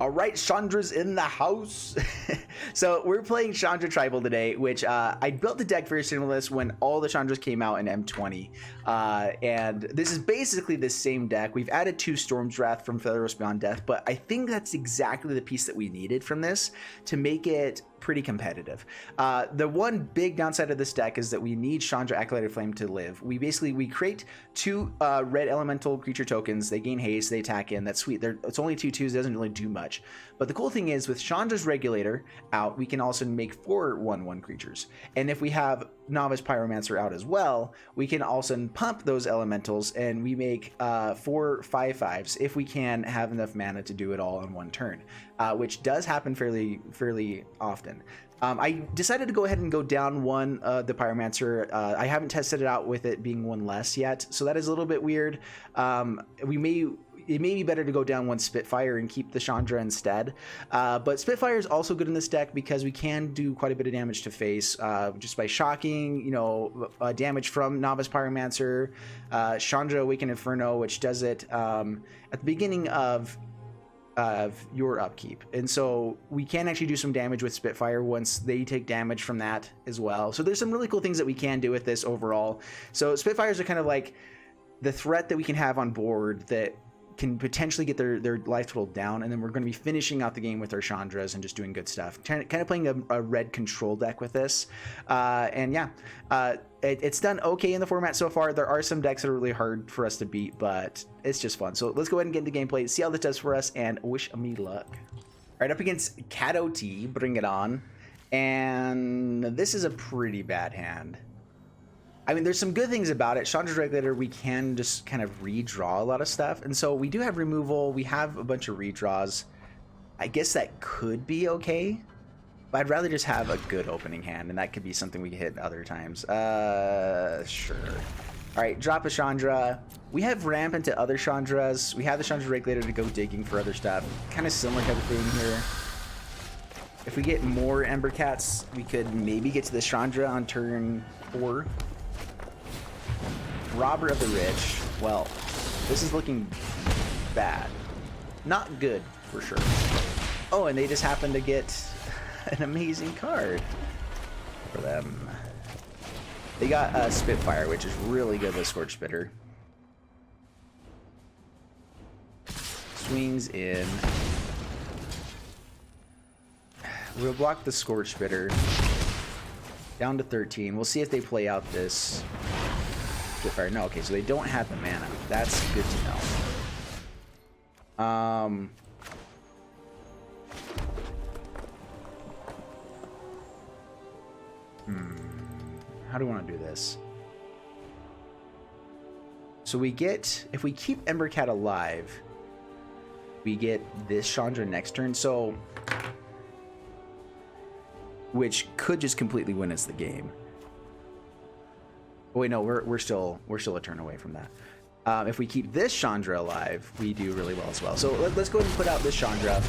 All right, Chandra's in the house. So we're playing Chandra Tribal today, which I built the deck very similar to this when all the Chandras came out in M20. And this is basically the same deck. We've added 2 Storm's Wrath from Featheros Beyond Death, but I think that's exactly the piece that we needed from this to make it pretty competitive. The one big downside of this deck is that we need Chandra Acolyte Flame to live. We create 2 red elemental creature tokens. They gain haste, they attack in. That's sweet. It's only 2/2s, it doesn't really do much. But the cool thing is with Chandra's Regulator out, we can also make 4 1/1 creatures. And if we have Novice Pyromancer out as well, we can also pump those elementals and we make 4 5/5s if we can have enough mana to do it all on one turn, which does happen fairly often. I decided to go ahead and go down 1 the Pyromancer. I haven't tested it out with it being 1 less yet, so that is a little bit weird. It may be better to go down 1 Spitfire and keep the Chandra instead. But Spitfire is also good in this deck because we can do quite a bit of damage to face just by shocking, damage from Novice Pyromancer, Chandra Awakened Inferno, which does it at the beginning of your upkeep. And so we can actually do some damage with Spitfire once they take damage from that as well. So there's some really cool things that we can do with this overall. So Spitfires are kind of like the threat that we can have on board that can potentially get their life total down, and then we're going to be finishing out the game with our Chandras and just doing good stuff. Kind of playing a red control deck with this. And yeah, it's done okay in the format so far. There are some decks that are really hard for us to beat, but it's just fun. So let's go ahead and get into gameplay, see how this does for us, and wish me luck. All right, up against Cat OT, bring it on. And this is a pretty bad hand. I mean, there's some good things about it. Chandra's Regulator, we can just kind of redraw a lot of stuff. And so we do have removal. We have a bunch of redraws. I guess that could be okay. But I'd rather just have a good opening hand, and that could be something we can hit other times. Sure. All right, drop a Chandra. We have ramp into other Chandras. We have the Chandra's Regulator to go digging for other stuff. Kind of similar type of thing here. If we get more Ember Cats, we could maybe get to the Chandra on turn 4. Robber of the Rich. Well, this is looking bad. Not good, for sure. Oh, and they just happen to get an amazing card for them. They got Spitfire, which is really good with Scorch Spitter. Swings in. We'll block the Scorch Spitter. Down to 13. We'll see if they play out this Spitfire. No, okay, so they don't have the mana. That's good to know. How do we want to do this? So we get, if we keep Embercat alive, we get this Chandra next turn. So, which could just completely win us the game. Oh, wait, no, we're still a turn away from that. If we keep this Chandra alive, we do really well as well. So let's go ahead and put out this Chandra.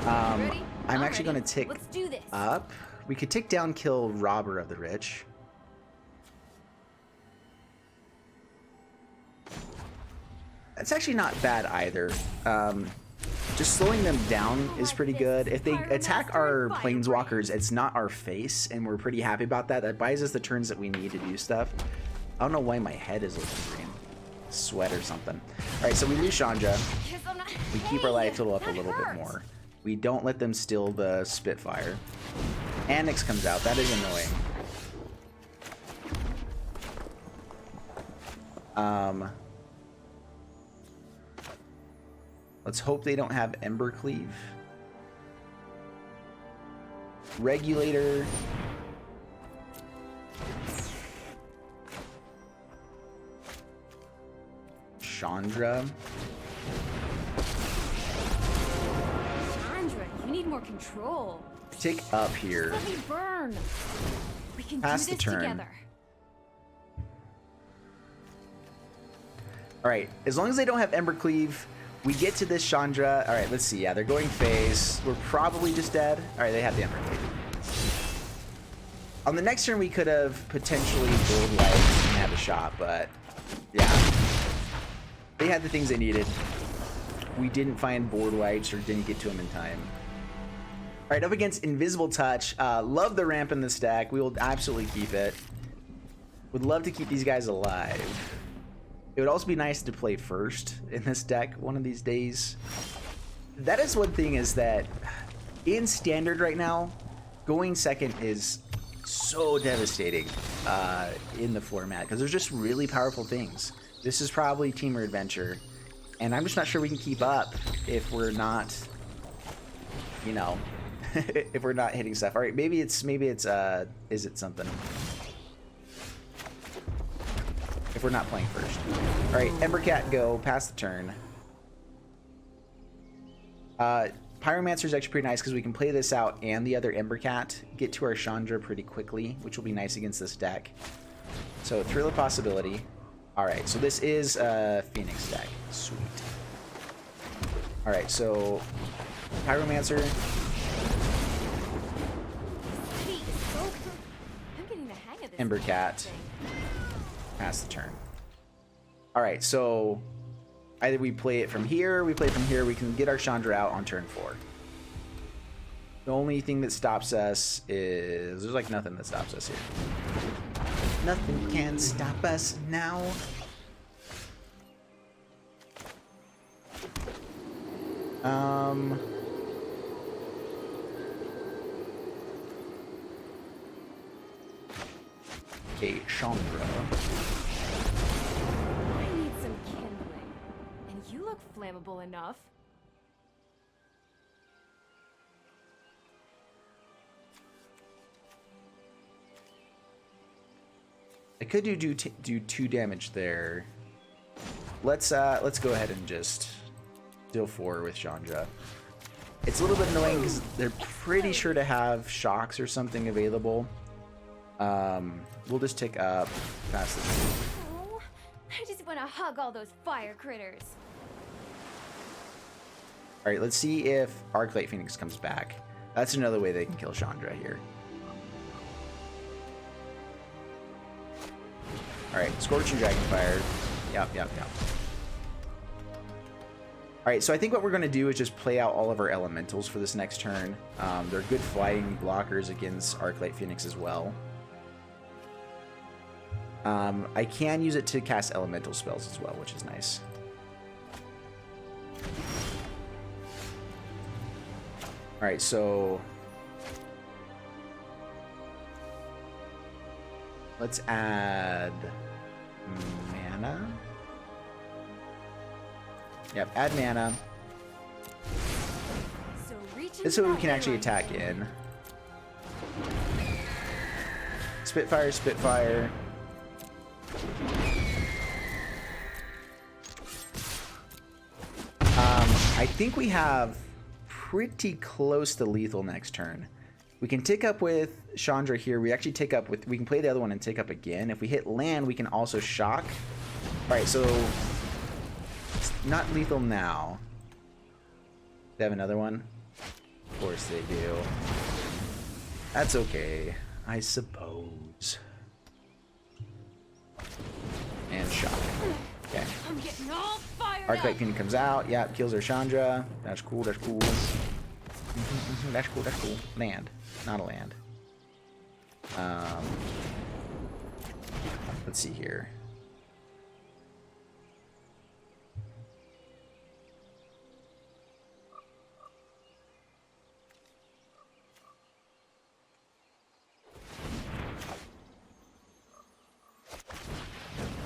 I'm actually going to tick up. We could tick down, kill Robber of the Rich. That's actually not bad either. Just slowing them down is pretty good. If they attack our Planeswalkers, it's not our face, and we're pretty happy about that. That buys us the turns that we need to do stuff. I don't know why my head is looking green. Sweat or something. All right, so we lose Chandra. We keep our life total up a little bit more. We don't let them steal the Spitfire. Annex comes out. That is annoying. Let's hope they don't have Ember Cleave. Regulator. Chandra. Chandra, you need more control. Tick up here. Let me burn. We can Pass do the this turn. together. All right, as long as they don't have Ember Cleave, we get to this Chandra. All right, let's see. Yeah, they're going phase. We're probably just dead. All right, they have the Ember Cleave. On the next turn, we could have potentially build life and had a shot, but yeah. They had the things they needed. we didn't find board wipes or didn't get to them in time. All right, up against Invisible Touch. Love the ramp in this deck. We will absolutely keep it. Would love to keep these guys alive. It would also be nice to play first in this deck one of these days. That is one thing, is that in Standard right now, going second is so devastating in the format because there's just really powerful things. This is probably Team or Adventure, and I'm just not sure we can keep up if we're not, you know, if we're not hitting stuff. All right, maybe it's Izzet something. If we're not playing first. All right, Embercat, go. Pass the turn. Pyromancer is actually pretty nice because we can play this out and the other Embercat, get to our Chandra pretty quickly, which will be nice against this deck. So, Thrill of Possibility. All right, so this is a Phoenix deck. Sweet. All right, so Pyromancer. I'm getting the hang of this. Embercat. Pass the turn. All right, so either we play it from here, we can get our Chandra out on turn 4. The only thing that stops us is... there's like nothing that stops us here. Nothing can stop us now. Okay, Chandra. I need some kindling. And you look flammable enough. I could do 2 damage there. Let's go ahead and just deal 4 with Chandra. It's a little bit annoying because they're pretty sure to have shocks or something available. We'll just tick up past the turn. Oh, I just want to hug all those fire critters. All right, let's see if Arclight Phoenix comes back. That's another way they can kill Chandra here. All right, Scorching Dragonfire. Yep. All right, so I think what we're going to do is just play out all of our elementals for this next turn. They're good fighting blockers against Arclight Phoenix as well. I can use it to cast elemental spells as well, which is nice. All right, so let's add mana. Yep, add mana. So This is what we can actually attack in. Spitfire, Spitfire. I think we have pretty close to lethal next turn. We can tick up with Chandra here. We actually tick up with... we can play the other one and tick up again. If we hit land, we can also shock. Alright, so... it's not lethal now. They have another one? Of course they do. That's okay, I suppose. And shock. Okay. I'm getting all fired Arclight up. Phoenix comes out. Yeah, kills our Chandra. That's cool. That's cool. That's cool. That's cool. Land, not a land. Let's see here.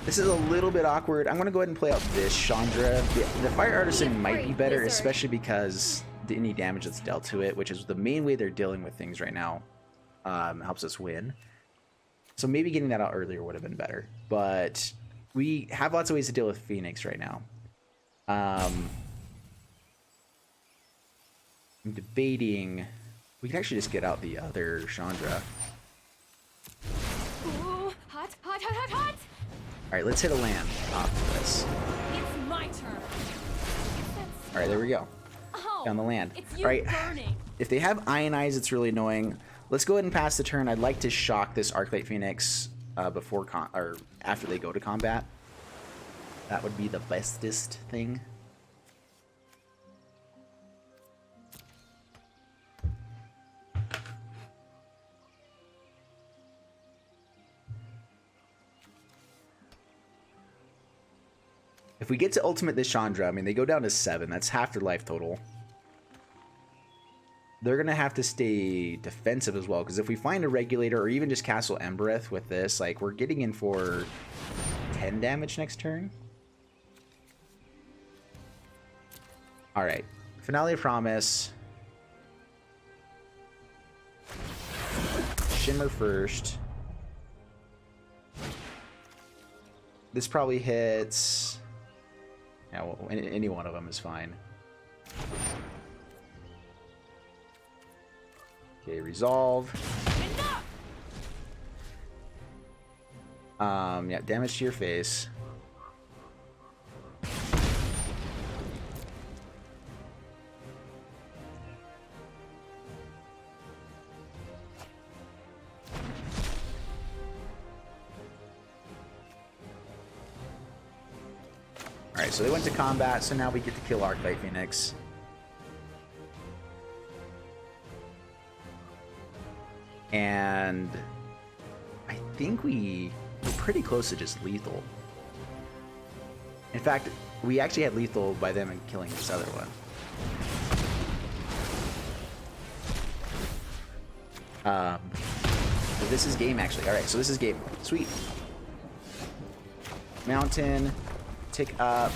This is a little bit awkward. I'm going to go ahead and play out this Chandra. The Fire Artisan might be better, especially because any damage that's dealt to it, which is the main way they're dealing with things right now, helps us win. So maybe getting that out earlier would have been better. But we have lots of ways to deal with Phoenix right now. I'm debating... we can actually just get out the other Chandra. Ooh, hot, hot, hot, hot, hot! Alright, let's hit a land off of this. It's my turn. Alright, there we go. Oh, Down the land. it's you Alright, burning. if they have Ionize, it's really annoying. Let's go ahead and pass the turn. I'd like to shock this Arclight Phoenix before or after they go to combat. That would be the bestest thing. If we get to ultimate this Chandra, I mean, they go down to 7. That's half their life total. They're going to have to stay defensive as well, because if we find a Regulator or even just Castle Embereth with this, like, we're getting in for 10 damage next turn. Alright. Finale of Promise. Shimmer first. This probably hits... Yeah, well, any one of them is fine. Okay, resolve. Yeah, damage to your face. Alright, so they went to combat, so now we get to kill Archetype Phoenix. And I think we're pretty close to just lethal. In fact, we actually had lethal by them and killing this other one. But this is game actually. Alright, so this is game. Sweet. Mountain. Tick up.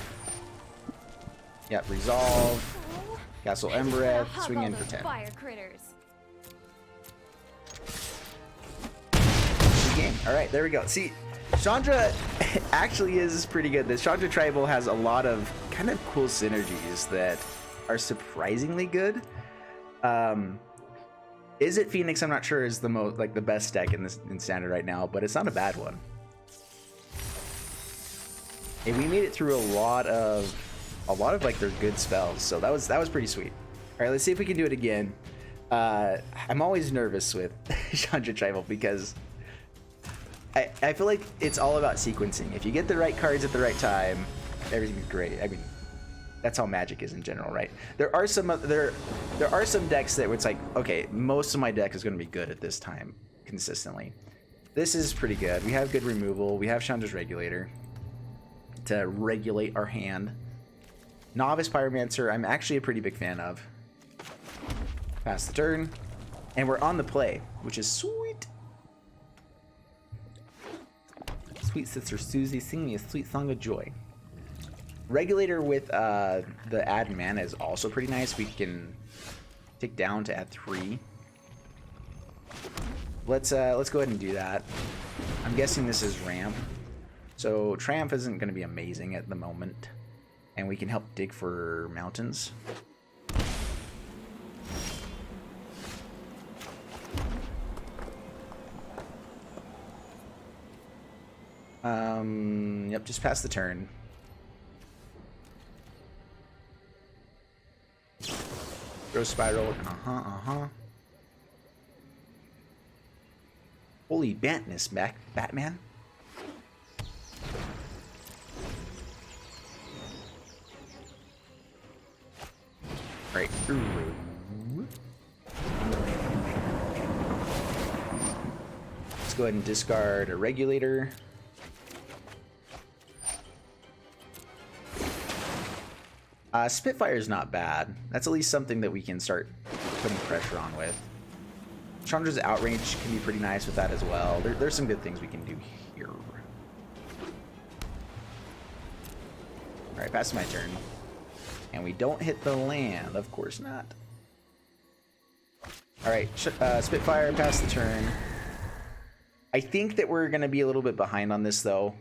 Yep, resolve. Castle Embereth. Swing in for 10. Fire critters. Game. All right, there we go. See, Chandra actually is pretty good. This Chandra Tribal has a lot of kind of cool synergies that are surprisingly good. Izzet Phoenix, I'm not sure is the most like the best deck in standard right now, but it's not a bad one. And we made it through a lot of like their good spells, so that was pretty sweet. All right, let's see if we can do it again. I'm always nervous with Chandra Tribal because I feel like it's all about sequencing. If you get the right cards at the right time, everything's great. I mean, that's how Magic is in general, right? There are some decks that it's like, okay, most of my deck is going to be good at this time consistently. This is pretty good. We have good removal. We have Chandra's Regulator to regulate our hand. Novice Pyromancer, I'm actually a pretty big fan of. Pass the turn, and we're on the play, which is sweet. Sweet sister Susie, sing me a sweet song of joy. Regulator with the add mana is also pretty nice. We can tick down to add 3. Let's go ahead and do that. I'm guessing this is ramp. So Triumph isn't going to be amazing at the moment, and we can help dig for mountains. Yep, just pass the turn. Throw Spiral. Holy Bantness, Batman. Right. Let's go ahead and discard a Regulator. Spitfire is not bad. That's at least something that we can start putting pressure on with. Chandra's Outrange can be pretty nice with that as well. There's some good things we can do here. Alright, pass my turn. And we don't hit the land. Of course not. Alright, Spitfire, pass the turn. I think that we're going to be a little bit behind on this, though.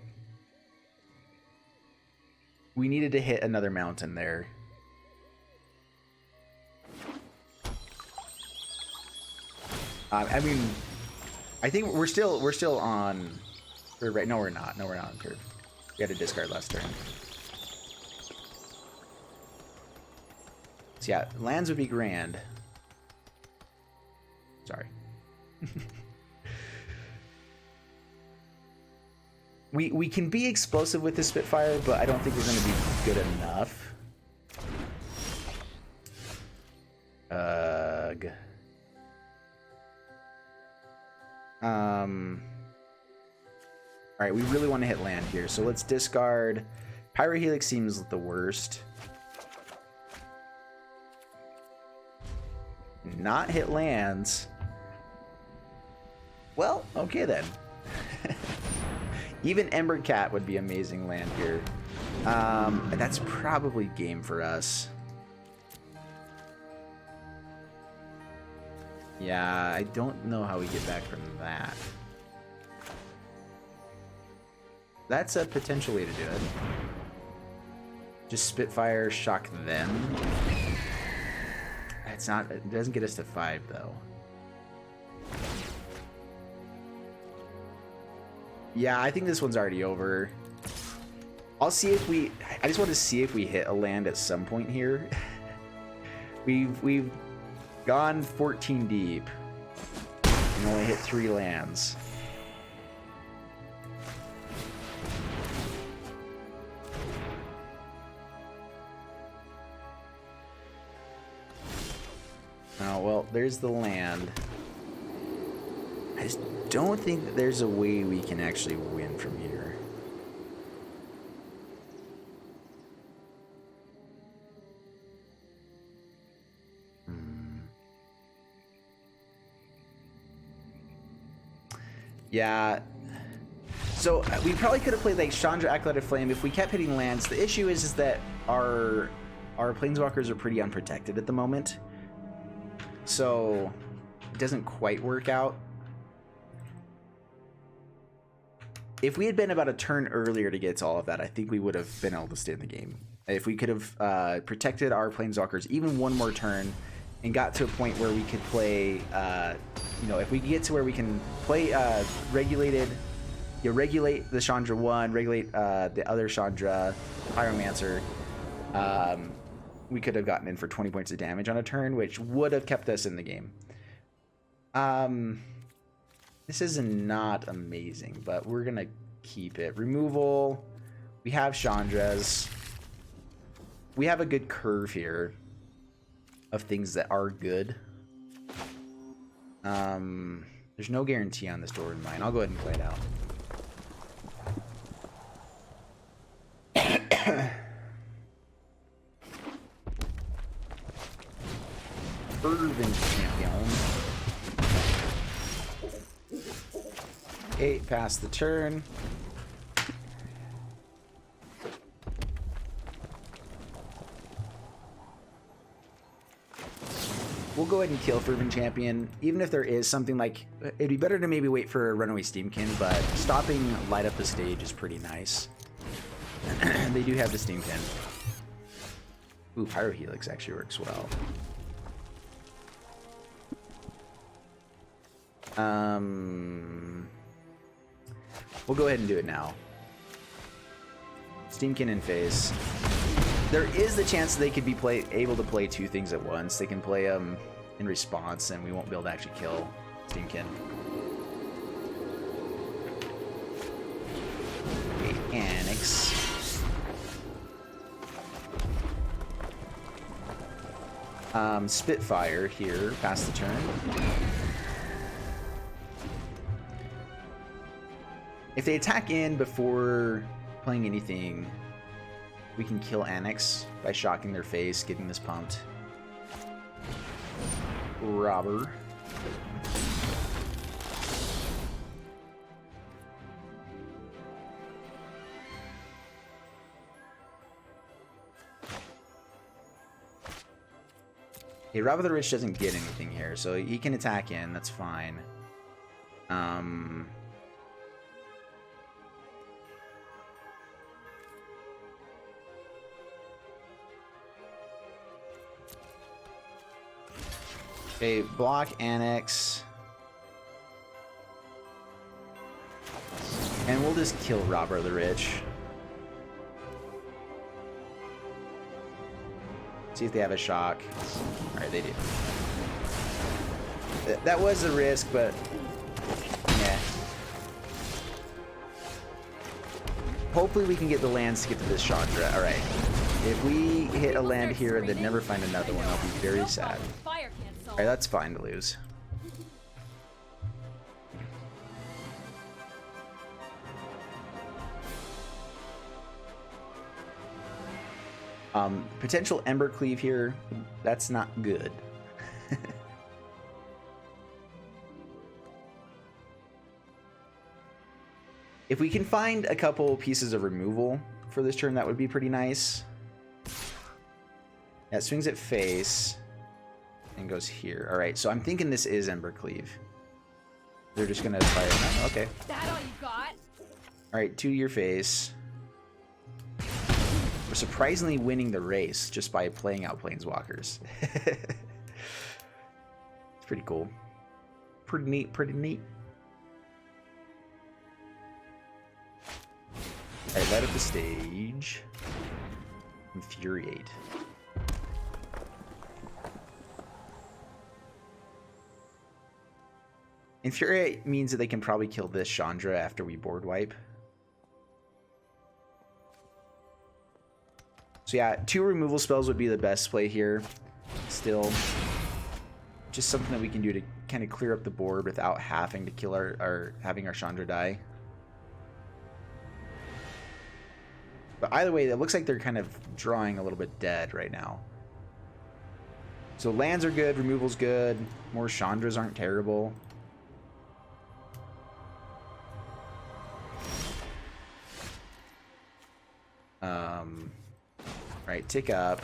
We needed to hit another mountain there. I mean, I think we're still on. Right? No, we're not. No, we're not on curve. We had to discard last turn. So yeah, lands would be grand. Sorry. We can be explosive with the Spitfire, but I don't think we're going to be good enough. Ugh. Alright, we really want to hit land here, so let's discard Pyrohelix seems the worst. Not hit lands. Well, okay then. Even Ember Cat would be amazing land here. And that's probably game for us. Yeah, I don't know how we get back from that. That's a potential way to do it. Just Spitfire, shock them. It's not, it doesn't get us to 5 though. Yeah, I think this one's already over. I'll see if we, I just want to see if we hit a land at some point here. We've gone 14 deep and only hit 3 lands. Oh, well, there's the land. I just don't think that there's a way we can actually win from here. Yeah. So we probably could have played like Chandra, Acolyte Flame if we kept hitting lands. The issue is that our planeswalkers are pretty unprotected at the moment. So it doesn't quite work out. If we had been about a turn earlier to get to all of that, I think we would have been able to stay in the game. If we could have protected our planeswalkers even one more turn and got to a point where we could play, you know, if we get to where we can play regulated, you regulate the Chandra one, regulate the other Chandra, Pyromancer, we could have gotten in for 20 points of damage on a turn, which would have kept us in the game. This is not amazing, but we're gonna keep it. Removal, we have Chandras. We have a good curve here of things that are good. There's no guarantee on this door in mine. I'll go ahead and play it out. Fervent Champion. 8 past the turn. We'll go ahead and kill Fervent Champion, even if there is something like, it'd be better to maybe wait for a Runaway Steamkin, but stopping Light Up the Stage is pretty nice. They do have the Steamkin. Ooh, Pyrohelix actually works well. We'll go ahead and do it now. Steamkin in face. There is the chance they could be able to play 2 things at once. They can play them in response, and we won't be able to actually kill Steamkin. Okay, Annex. Spitfire here, past the turn. If they attack in before playing anything, we can kill Annex by shocking their face, getting this pumped. Robber. Okay, Robber the Rich doesn't get anything here, so he can attack in, that's fine. Okay, block Annex. And we'll just kill Robber the Rich. See if they have a shock. Alright, they do. That was a risk, but yeah. Hopefully we can get the lands to get to this Chandra. Alright. If we hit a land here and then never find another one, I'll be very sad. Alright, that's fine to lose. Potential Ember Cleave here. That's not good. If we can find a couple pieces of removal for this turn, that would be pretty nice. That swings at face and goes here. All right, so I'm thinking this is Ember Cleave. They're just gonna fire. Oh, okay. That all you got? All right, 2 your face. We're surprisingly winning the race just by playing out Planeswalkers. It's pretty cool. Pretty neat, pretty neat. All right, light up the stage. Infuriate. Infuriate means that they can probably kill this Chandra after we board wipe. So yeah, 2 removal spells would be the best play here. Still, just something that we can do to kind of clear up the board without having to kill having our Chandra die. But either way, it looks like they're kind of drawing a little bit dead right now. So lands are good, removal's good, more Chandras aren't terrible. Right, tick up.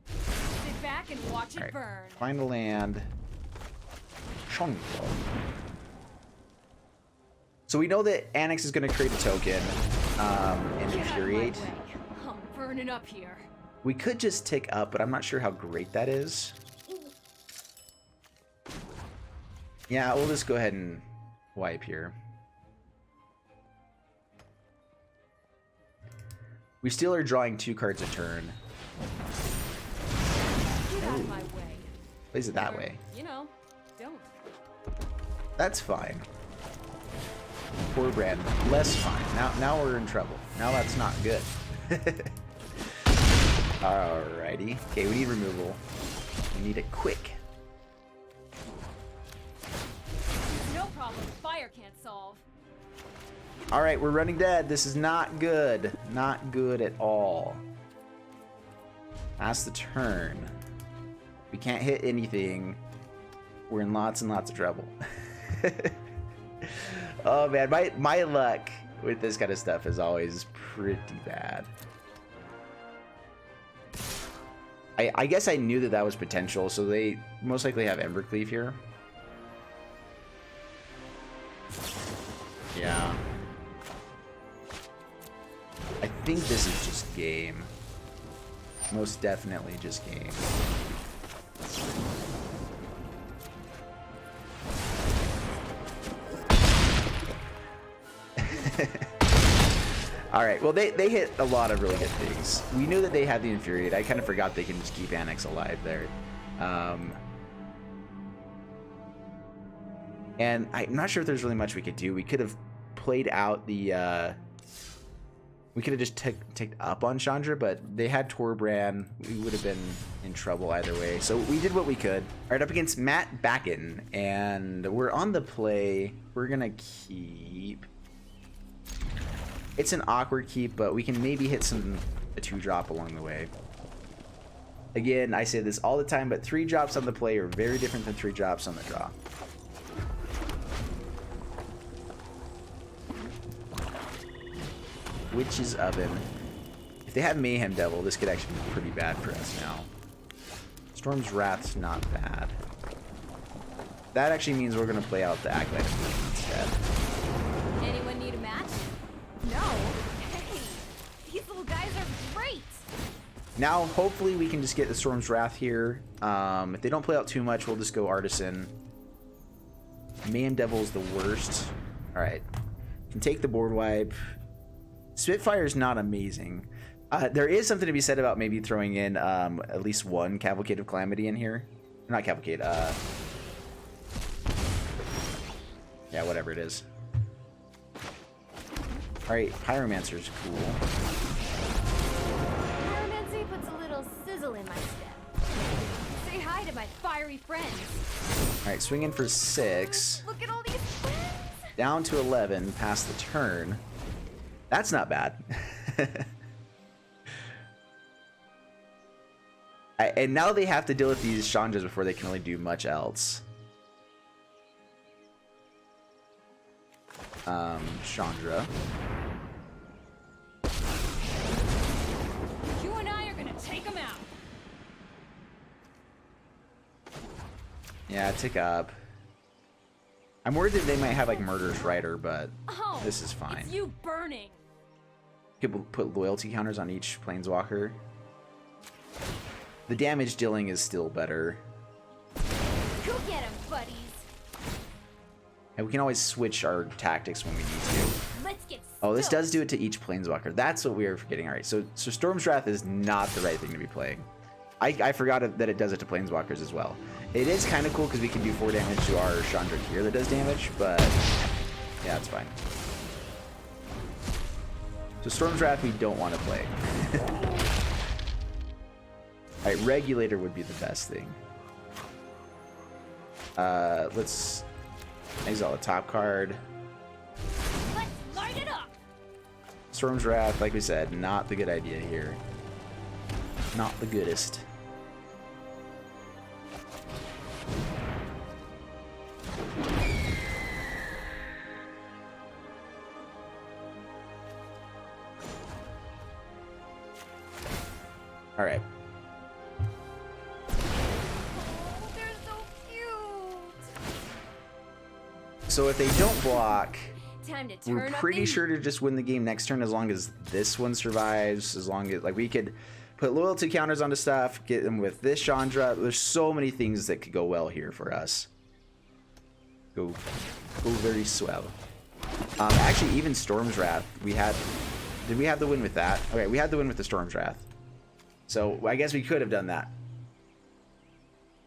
Sit back and watch it burn. Find a land. Chandra. So we know that Annex is going to create a token and Infuriate. I'm burning up here. We could just tick up, but I'm not sure how great that is. Yeah, we'll just go ahead and wipe here. We still are drawing 2 cards a turn. Get out of my way. Plays it that way. You know, don't. That's fine. Poor Brand, less fine. Now we're in trouble. Now that's not good. Alrighty. Okay, we need removal. We need it quick. No problem. Fire can't solve. All right, we're running dead. This is not good. Not good at all. That's the turn. We can't hit anything. We're in lots and lots of trouble. Oh man, my luck with this kind of stuff is always pretty bad. I guess I knew that was potential, so they most likely have Embercleave here. Yeah. I think this is just game. Most definitely just game. Alright, well they hit a lot of really good things. We knew that they had the Infuriate. I kind of forgot they can just keep Annex alive there. And I'm not sure if there's really much we could do. We could have played out the... we could have just ticked up on Chandra, but they had Torbrand. We would have been in trouble either way. So we did what we could. All right, up against Matt Backen. And we're on the play. We're going to keep... It's an awkward keep, but we can maybe hit a 2-drop along the way. Again, I say this all the time, but 3 drops on the play are very different than 3 drops on the draw. Witch's Oven. If they have Mayhem Devil, this could actually be pretty bad for us now. Storm's Wrath's not bad. That actually means we're going to play out the Acolyte instead. Anyone need a match? No. Hey, these little guys are great. Now, hopefully, we can just get the Storm's Wrath here. If they don't play out too much, we'll just go Artisan. Mayhem Devil's the worst. All right. Can take the board wipe. Spitfire is not amazing. There is something to be said about maybe throwing in at least 1 Cavalcade of Calamity in here. Not Cavalcade. Yeah, whatever it is. All right, Pyromancer's cool. Pyromancy puts a little sizzle in my step. Say hi to my fiery friends. All right, swing in for 6. Look at all these friends. Down to 11 past the turn. That's not bad. And now they have to deal with these Chandras before they can really do much else. Chandra. You and I are gonna take them out. Yeah, tick up. I'm worried that they might have like Murderous Rider, but Oh, this is fine. It's you burning. People put loyalty counters on each Planeswalker. The damage dealing is still better. Go get him, buddies. And we can always switch our tactics when we need to. Let's get. Oh, this stoked. does do it to each Planeswalker. That's what we were forgetting. All right, so Storm's Wrath is not the right thing to be playing. I forgot that it does it to Planeswalkers as well. It is kind of cool because we can do 4 damage to our Chandra here that does damage, but yeah, it's fine. So Storm's Wrath we don't want to play. All right, Regulator would be the best thing. Let's exile the top card. Let's light it up. Storm's Wrath, like we said, not the good idea here. Not the goodest. All right. Oh, they're so cute. So if they don't block, Time to turn we're up pretty the sure to just win the game next turn as long as this one survives. As long as like we could put loyalty counters onto stuff, get them with this Chandra. There's so many things that could go well here for us. Go very swell. Actually, even Storm's Wrath, did we have the win with that? Okay, we had the win with the Storm's Wrath. So I guess we could have done that.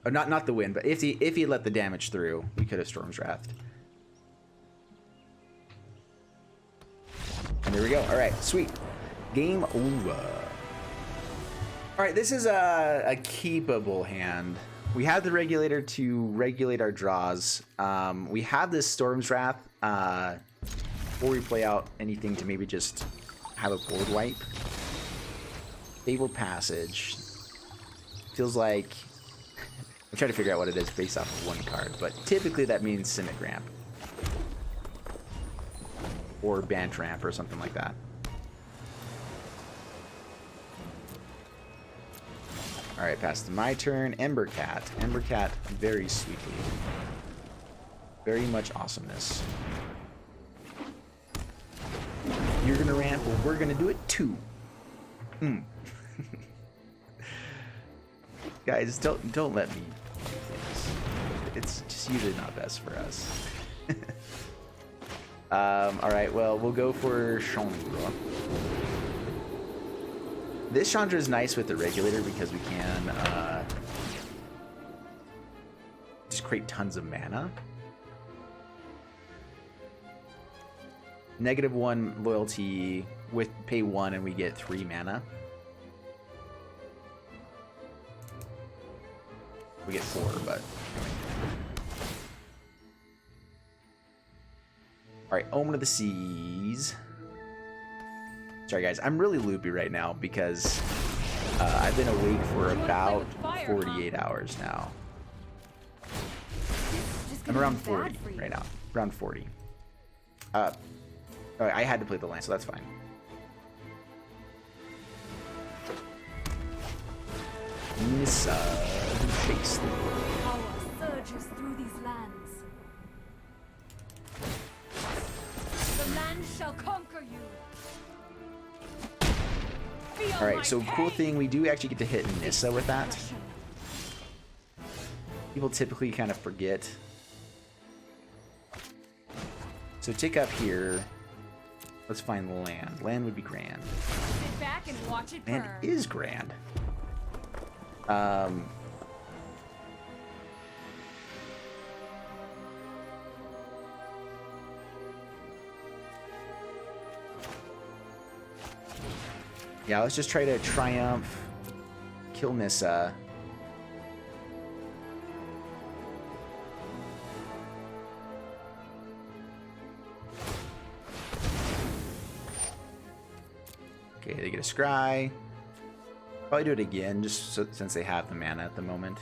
Or not the win, but if he let the damage through, we could have Storm's Wrath. And there we go. All right, sweet. Game over. All right, this is a keepable hand. We have the Regulator to regulate our draws. We have this Storm's Wrath before we play out anything to maybe just have a board wipe. Fabled Passage. Feels like... I'm trying to figure out what it is based off of one card, but typically that means Cynic Ramp. Or Bant Ramp or something like that. Alright, past my turn. Ember Cat. Ember Cat, very sweetly. Very much awesomeness. You're gonna ramp, well, we're gonna do it too. Guys, don't let me do things. It's just usually not best for us. Alright, well, we'll go for Chandra. This Chandra is nice with the Regulator because we can just create tons of mana. -1 loyalty with pay 1 and we get 3 mana. We get 4, but... Alright, Omen of the Seas. Sorry guys, I'm really loopy right now because I've been awake for about 48 hours now. I'm around 40 right now. Around 40. Alright, I had to play the land, so that's fine. Nissa, chase them. Power surges through these lands. The land shall conquer you. Alright, so cool thing, we do actually get to hit Nissa with that. People typically kind of forget. So tick up here. Let's find land. Land would be grand. Sit back and watch it burn. Land is grand. Yeah, let's just try to triumph, kill Nissa. Okay, they get a scry. Probably do it again, just since they have the mana at the moment.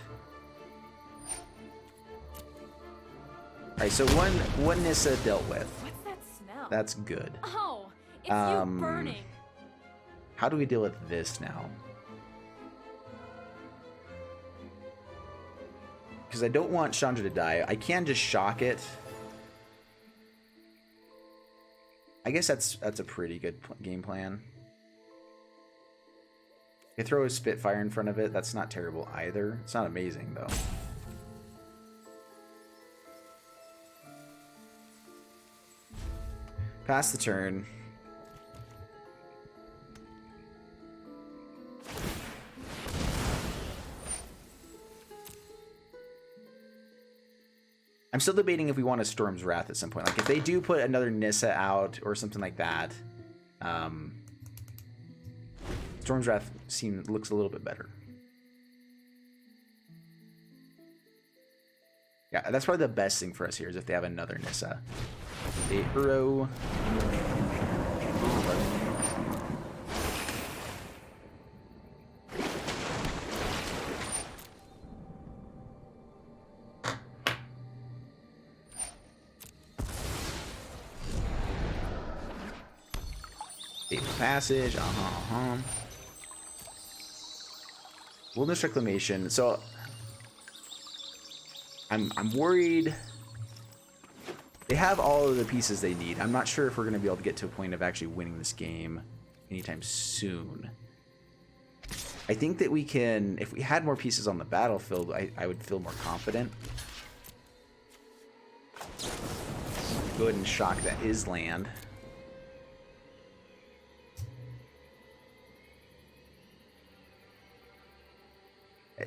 Alright, so one Nissa dealt with. What's that smell? That's good. Oh, it's you burning. How do we deal with this now? Because I don't want Chandra to die. I can just shock it. I guess that's a pretty good game plan. I throw a Spitfire in front of it. That's not terrible either. It's not amazing though. Pass the turn. I'm still debating if we want a Storm's Wrath at some point. Like if they do put another Nissa out or something like that, Storm's Wrath looks a little bit better. Yeah, that's probably the best thing for us here is if they have another Nissa. A Uro. Passage, Wilderness Reclamation. So I'm worried. They have all of the pieces they need. I'm not sure if we're going to be able to get to a point of actually winning this game anytime soon. I think that we can, if we had more pieces on the battlefield, I would feel more confident. Go ahead and shock that is land.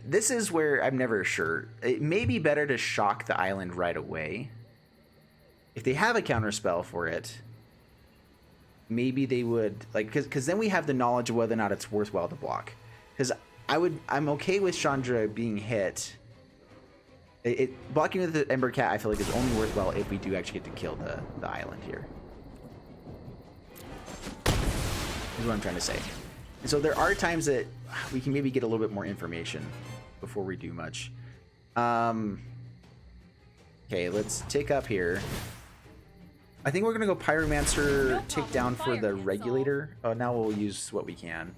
This is where I'm never sure. It may be better to shock the island right away. If they have a counter spell for it, maybe they would like because then we have the knowledge of whether or not it's worthwhile to block. Because I'm okay with Chandra being hit. Blocking with the Ember Cat I feel like is only worthwhile if we do actually get to kill the island here. Is what I'm trying to say. And so there are times that we can maybe get a little bit more information before we do much. Okay, let's tick up here. I think we're gonna go Pyromancer, tick down for the Regulator. Oh, now we'll use what we can.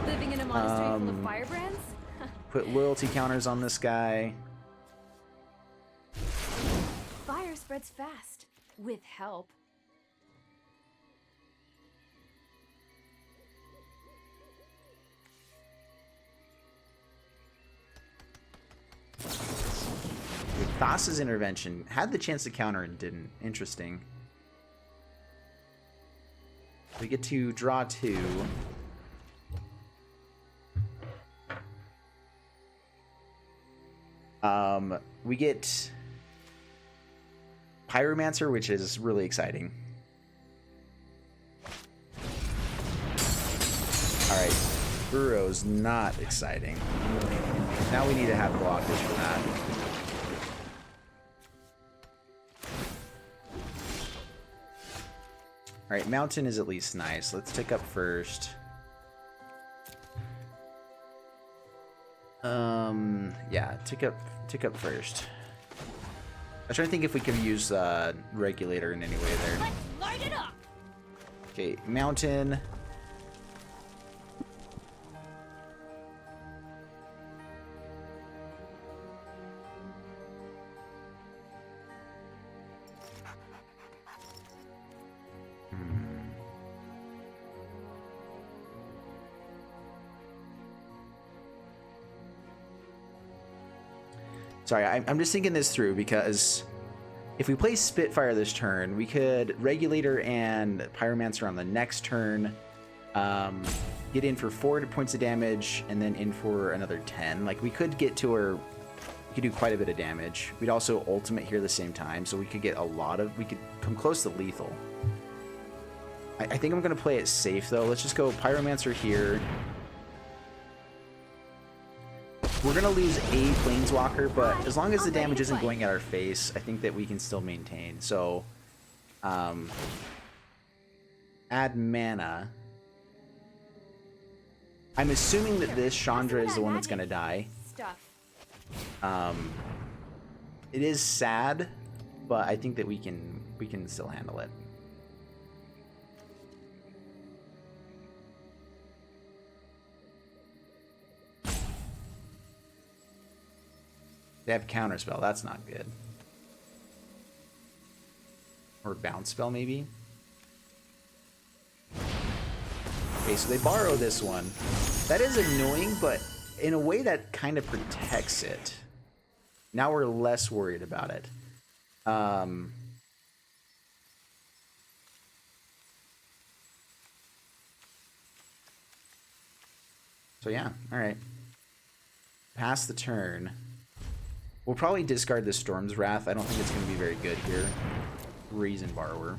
Living in a monastery full of firebrands? Put loyalty counters on this guy. Fire spreads fast, with help. Thassa's intervention had the chance to counter and didn't. Interesting. We get to draw 2. We get Pyromancer, which is really exciting. Alright, Uro's not exciting. Now we need to have blockers for that. Alright, Mountain is at least nice. Let's tick up first. Yeah, tick up first. I was trying to think if we could use Regulator in any way there. Let's light it up. Okay, Mountain. Sorry, I'm just thinking this through because if we play Spitfire this turn, we could Regulator and Pyromancer on the next turn, get in for 4 points of damage, and then in for another 10. Like, we could get to where we could do quite a bit of damage. We'd also ultimate here at the same time, so we could get we could come close to lethal. I think I'm going to play it safe, though. Let's just go Pyromancer here. We're going to lose a Planeswalker, but as long as the damage isn't going at our face, I think that we can still maintain. So, add mana. I'm assuming that this Chandra is the one that's gonna die. Stuff. It is sad, but I think that we can still handle it. They have counterspell. That's not good. Or bounce spell, maybe. Okay, so they borrow this one. That is annoying, but in a way that kind of protects it. Now we're less worried about it. So yeah, all right. Pass the turn. We'll probably discard the Storm's Wrath. I don't think it's going to be very good here. Brazen Borrower.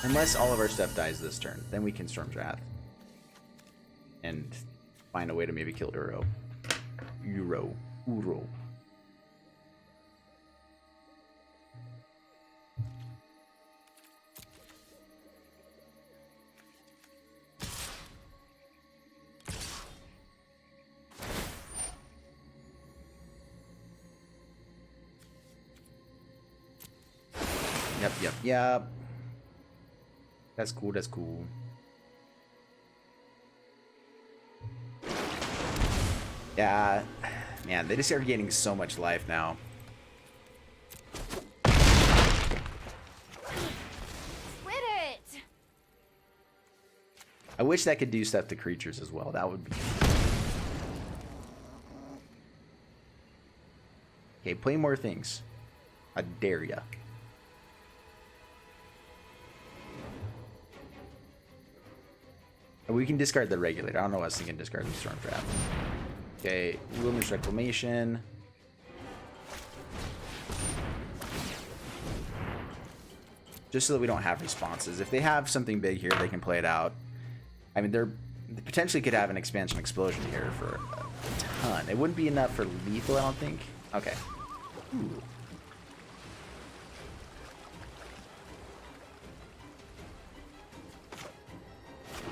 Unless all of our stuff dies this turn, then we can Storm's Wrath. And find a way to maybe kill Uro. Uro. Yep. That's cool, that's cool. Yeah, man, they just are getting so much life now. Quit it! I wish that could do stuff to creatures as well. That would be... Okay, play more things. I dare ya. We can discard the regulator. I don't know what I was thinking. Discard the storm trap. Okay, Wilderness Reclamation. Just so that we don't have responses. If they have something big here, they can play it out. I mean, they potentially could have an expansion explosion here for a ton. It wouldn't be enough for lethal, I don't think. Okay. Ooh.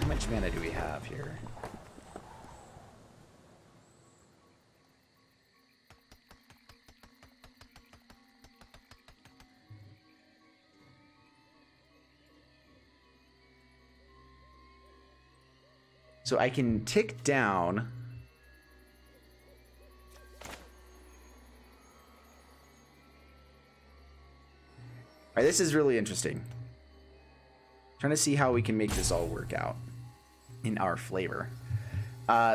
How much mana do we have here? So I can tick down. All right, this is really interesting. Trying to see how we can make this all work out in our flavor.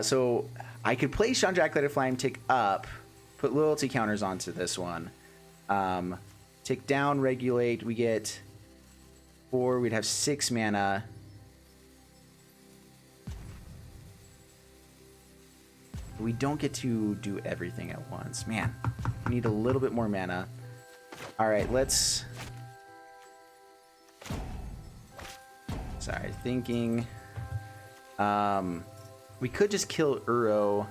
So I could play Chandra Acolyte of Flame, tick up, put loyalty counters onto this one. Tick down, regulate. We get 4. We'd have 6 mana. We don't get to do everything at once. Man, we need a little bit more mana. All right, let's... Sorry, thinking. We could just kill Uro.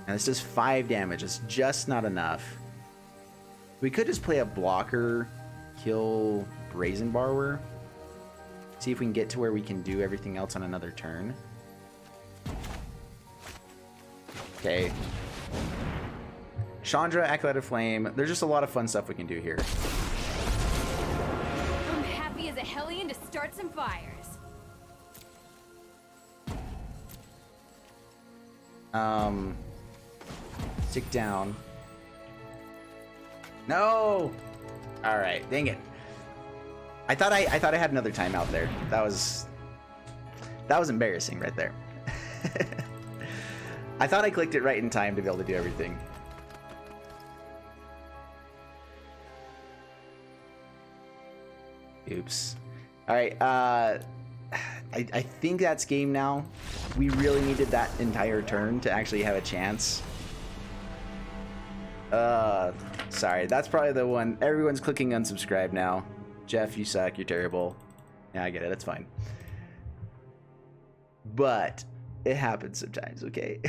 And this does 5 damage. It's just not enough. We could just play a blocker, kill Brazen Borrower. See if we can get to where we can do everything else on another turn. Okay. Chandra, Acolyte of Flame. There's just a lot of fun stuff we can do here. I'm happy as a hellion to start some fires. Stick down. No! Alright, dang it. I thought I had another timeout there. That was embarrassing right there. I thought I clicked it right in time to be able to do everything. Oops. All right. I think that's game now. We really needed that entire turn to actually have a chance. Sorry. That's probably the one. Everyone's clicking unsubscribe now. Jeff, you suck. You're terrible. Yeah, I get it. That's fine. But it happens sometimes, okay?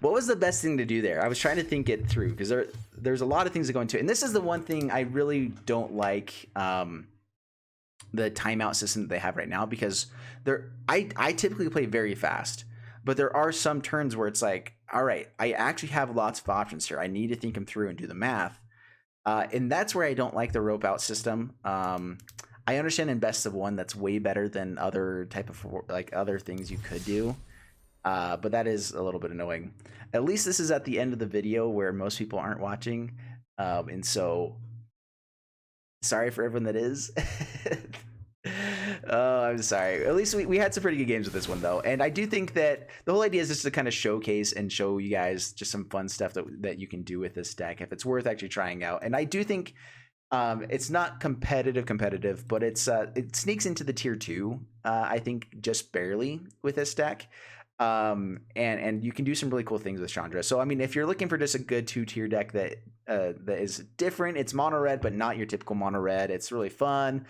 What was the best thing to do there? I was trying to think it through because there's a lot of things that go into it, and this is the one thing I really don't like. The timeout system that they have right now, because I typically play very fast, but there are some turns where it's like, all right, I actually have lots of options here. I need to think them through and do the math. And that's where I don't like the rope out system. I understand in best of one, that's way better than other type of like other things you could do. But that is a little bit annoying. At least this is at the end of the video where most people aren't watching. And so sorry for everyone that is. Oh, I'm sorry. At least we had some pretty good games with this one, though. And I do think that the whole idea is just to kind of showcase and show you guys just some fun stuff that you can do with this deck if it's worth actually trying out. And I do think it's not competitive, but it sneaks into the tier 2, I think, just barely with this deck. And you can do some really cool things with Chandra. So I mean, if you're looking for just a good 2-tier deck that is different, it's mono red but not your typical mono red. It's really fun.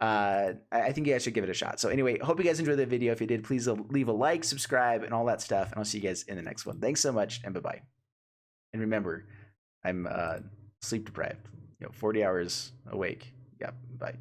I think you guys should give it a shot. So anyway, hope you guys enjoyed the video. If you did, please leave a like, subscribe, and all that stuff. And I'll see you guys in the next one. Thanks so much, and bye-bye. And remember, I'm sleep deprived. 40 hours awake. Yep. Bye.